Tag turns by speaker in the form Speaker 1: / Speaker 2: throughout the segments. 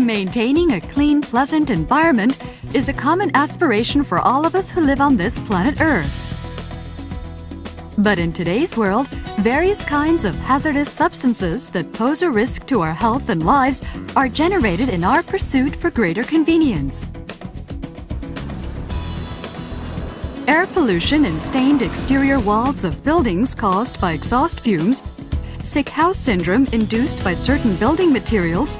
Speaker 1: Maintaining a clean, pleasant environment is a common aspiration for all of us who live on this planet Earth. But in today's world, various kinds of hazardous substances that pose a risk to our health and lives are generated in our pursuit for greater convenience. Air pollution and stained exterior walls of buildings caused by exhaust fumes, sick house syndrome induced by certain building materials,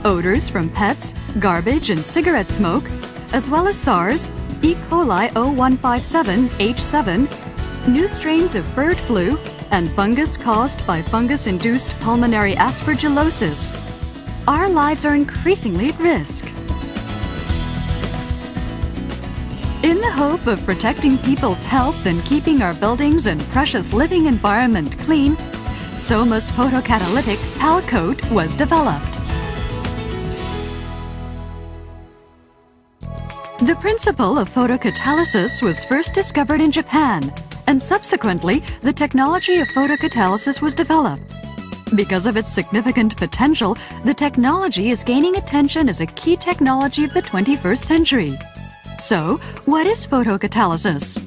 Speaker 1: odors from pets, garbage, and cigarette smoke, as well as SARS, E. coli 0157H7, new strains of bird flu, and fungus caused by fungus-induced pulmonary aspergillosis. Our lives are increasingly at risk. In the hope of protecting people's health and keeping our buildings and precious living environment clean, SOMA's photocatalytic PAL coat was developed. The principle of photocatalysis was first discovered in Japan, and subsequently, the technology of photocatalysis was developed. Because of its significant potential, the technology is gaining attention as a key technology of the 21st century. So, what is photocatalysis?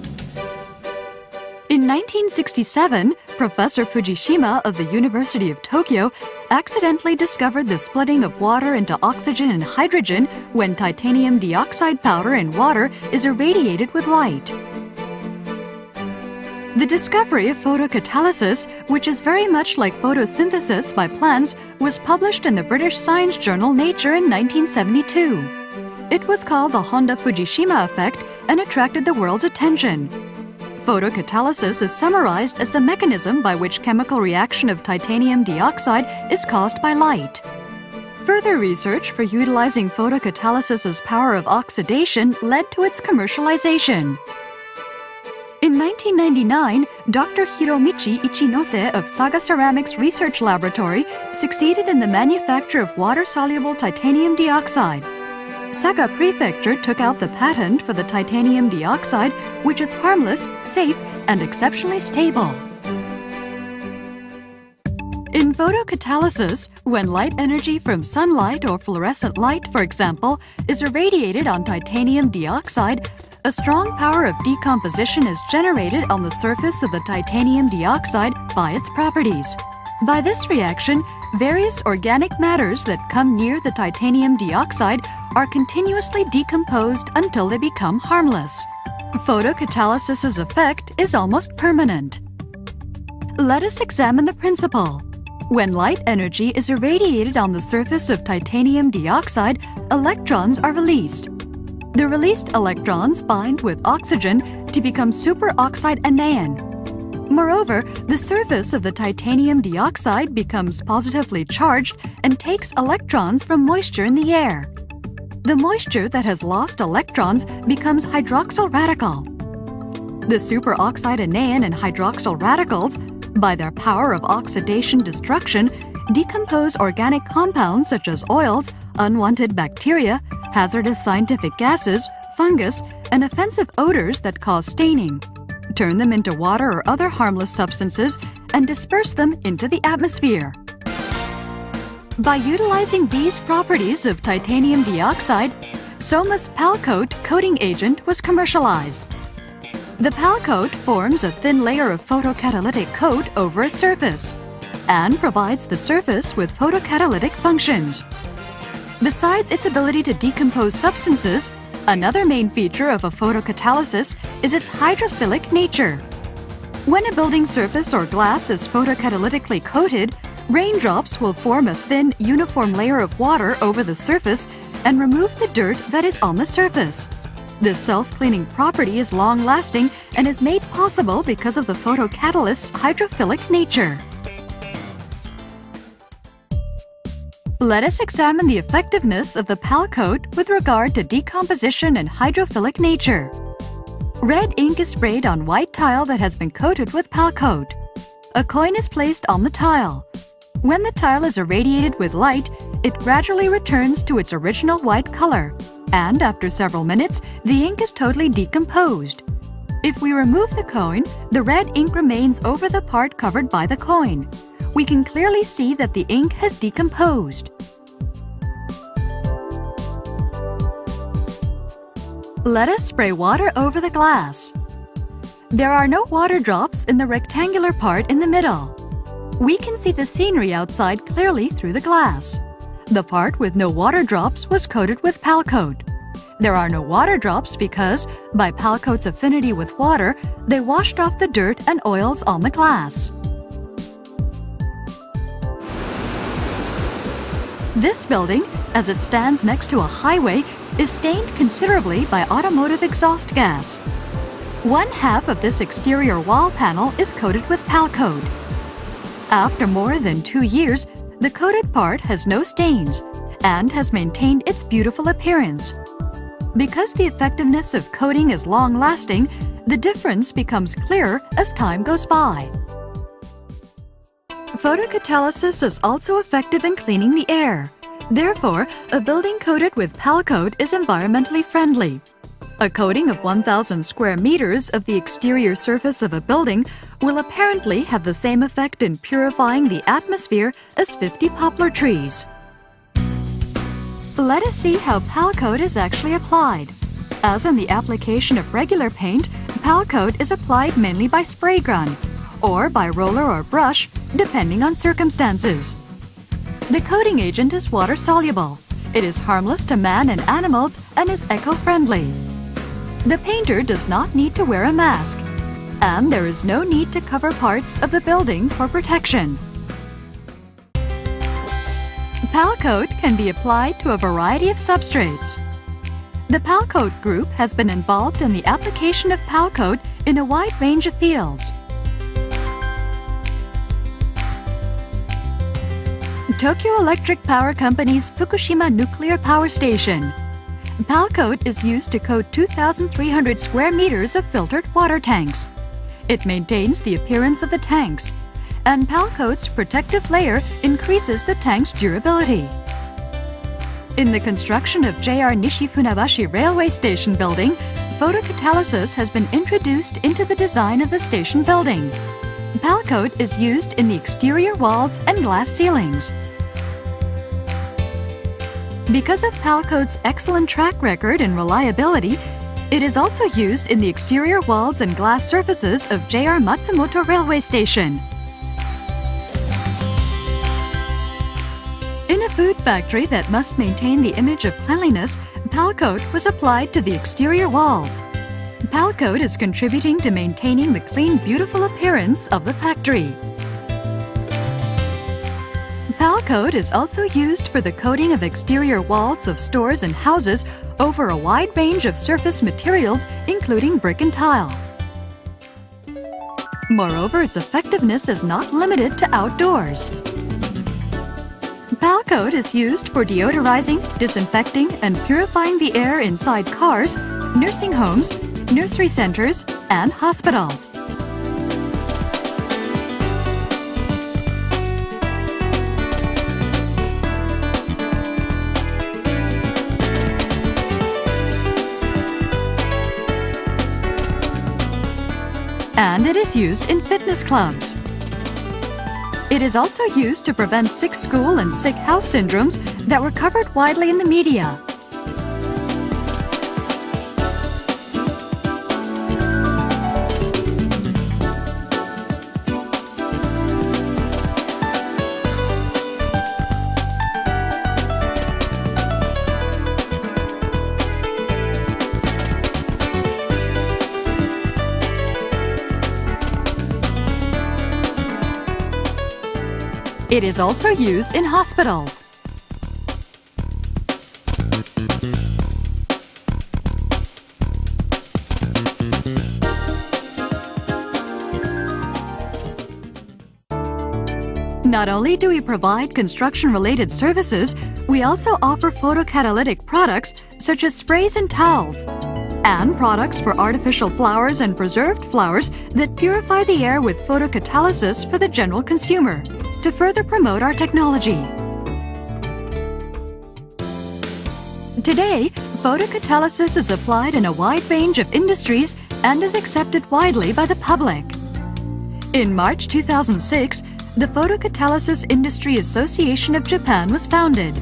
Speaker 1: In 1967, Professor Fujishima of the University of Tokyo accidentally discovered the splitting of water into oxygen and hydrogen when titanium dioxide powder in water is irradiated with light. The discovery of photocatalysis, which is very much like photosynthesis by plants, was published in the British science journal Nature in 1972. It was called the Honda-Fujishima effect and attracted the world's attention. Photocatalysis is summarized as the mechanism by which chemical reaction of titanium dioxide is caused by light. Further research for utilizing photocatalysis' power of oxidation led to its commercialization. In 1999, Dr. Hiromichi Ichinose of Saga Ceramics Research Laboratory succeeded in the manufacture of water-soluble titanium dioxide. Saga Prefecture took out the patent for the titanium dioxide, which is harmless, safe, and exceptionally stable. In photocatalysis, when light energy from sunlight or fluorescent light, for example, is irradiated on titanium dioxide, a strong power of decomposition is generated on the surface of the titanium dioxide by its properties. By this reaction, various organic matters that come near the titanium dioxide are continuously decomposed until they become harmless. Photocatalysis' effect is almost permanent. Let us examine the principle. When light energy is irradiated on the surface of titanium dioxide, electrons are released. The released electrons bind with oxygen to become superoxide anion. Moreover, the surface of the titanium dioxide becomes positively charged and takes electrons from moisture in the air. The moisture that has lost electrons becomes hydroxyl radical. The superoxide anion and hydroxyl radicals, by their power of oxidation destruction, decompose organic compounds such as oils, unwanted bacteria, hazardous scientific gases, fungus, and offensive odors that cause staining, turn them into water or other harmless substances, and disperse them into the atmosphere. By utilizing these properties of titanium dioxide, SOMA's PAL coat coating agent was commercialized. The PAL coat forms a thin layer of photocatalytic coat over a surface and provides the surface with photocatalytic functions. Besides its ability to decompose substances, another main feature of a photocatalysis is its hydrophilic nature. When a building surface or glass is photocatalytically coated, raindrops will form a thin, uniform layer of water over the surface and remove the dirt that is on the surface. This self-cleaning property is long-lasting and is made possible because of the photocatalysts' hydrophilic nature. Let us examine the effectiveness of the PAL coat with regard to decomposition and hydrophilic nature. Red ink is sprayed on white tile that has been coated with PAL coat. A coin is placed on the tile. When the tile is irradiated with light, it gradually returns to its original white color, and after several minutes, the ink is totally decomposed. If we remove the coin, the red ink remains over the part covered by the coin. We can clearly see that the ink has decomposed. Let us spray water over the glass. There are no water drops in the rectangular part in the middle. We can see the scenery outside clearly through the glass. The part with no water drops was coated with Palcoat. There are no water drops because, by Palcoat's affinity with water, they washed off the dirt and oils on the glass. This building, as it stands next to a highway, is stained considerably by automotive exhaust gas. One half of this exterior wall panel is coated with Palcoat. After more than 2 years, the coated part has no stains and has maintained its beautiful appearance. Because the effectiveness of coating is long-lasting, the difference becomes clearer as time goes by. Photocatalysis is also effective in cleaning the air. Therefore, a building coated with Palcoat is environmentally friendly. A coating of 1,000 square meters of the exterior surface of a building will apparently have the same effect in purifying the atmosphere as 50 poplar trees. Let us see how Palcoat is actually applied. As in the application of regular paint, Palcoat is applied mainly by spray gun or by roller or brush, depending on circumstances. The coating agent is water-soluble. It is harmless to man and animals and is eco-friendly. The painter does not need to wear a mask, and there is no need to cover parts of the building for protection. Palcoat can be applied to a variety of substrates. The Palcoat Group has been involved in the application of Palcoat in a wide range of fields. Tokyo Electric Power Company's Fukushima Nuclear Power Station. Palcoat is used to coat 2,300 square meters of filtered water tanks. It maintains the appearance of the tanks, and Palcoat's protective layer increases the tank's durability. In the construction of JR Nishi-Funabashi Railway Station building, photocatalysis has been introduced into the design of the station building. Palcoat is used in the exterior walls and glass ceilings. Because of Palcoat's excellent track record and reliability, it is also used in the exterior walls and glass surfaces of JR Matsumoto Railway Station. In a food factory that must maintain the image of cleanliness, Palcoat was applied to the exterior walls. Palcoat is contributing to maintaining the clean, beautiful appearance of the factory. Palcoat is also used for the coating of exterior walls of stores and houses over a wide range of surface materials, including brick and tile. Moreover, its effectiveness is not limited to outdoors. Palcoat is used for deodorizing, disinfecting, and purifying the air inside cars, nursing homes, nursery centers, and hospitals. And it is used in fitness clubs. It is also used to prevent sick school and sick house syndromes that were covered widely in the media. It is also used in hospitals. Not only do we provide construction-related services, we also offer photocatalytic products such as sprays and towels, and products for artificial flowers and preserved flowers that purify the air with photocatalysis for the general consumer, to further promote our technology. Today, photocatalysis is applied in a wide range of industries and is accepted widely by the public. In March 2006, the Photocatalysis Industry Association of Japan was founded.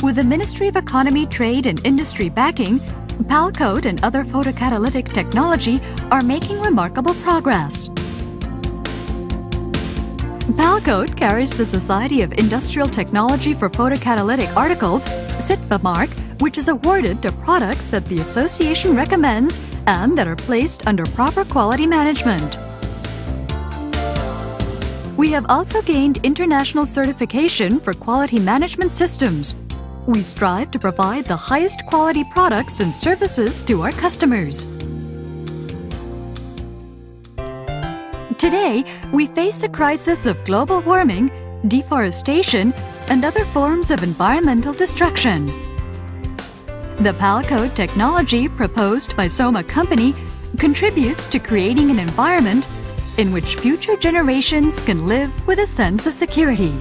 Speaker 1: With the Ministry of Economy, Trade and Industry backing, PAL-coat and other photocatalytic technology are making remarkable progress. PAL-coat carries the Society of Industrial Technology for Photocatalytic Articles (SITPA) mark, which is awarded to products that the association recommends and that are placed under proper quality management. We have also gained international certification for quality management systems. We strive to provide the highest quality products and services to our customers. Today, we face a crisis of global warming, deforestation, and other forms of environmental destruction. The PAL-coat technology proposed by Soma Company contributes to creating an environment in which future generations can live with a sense of security.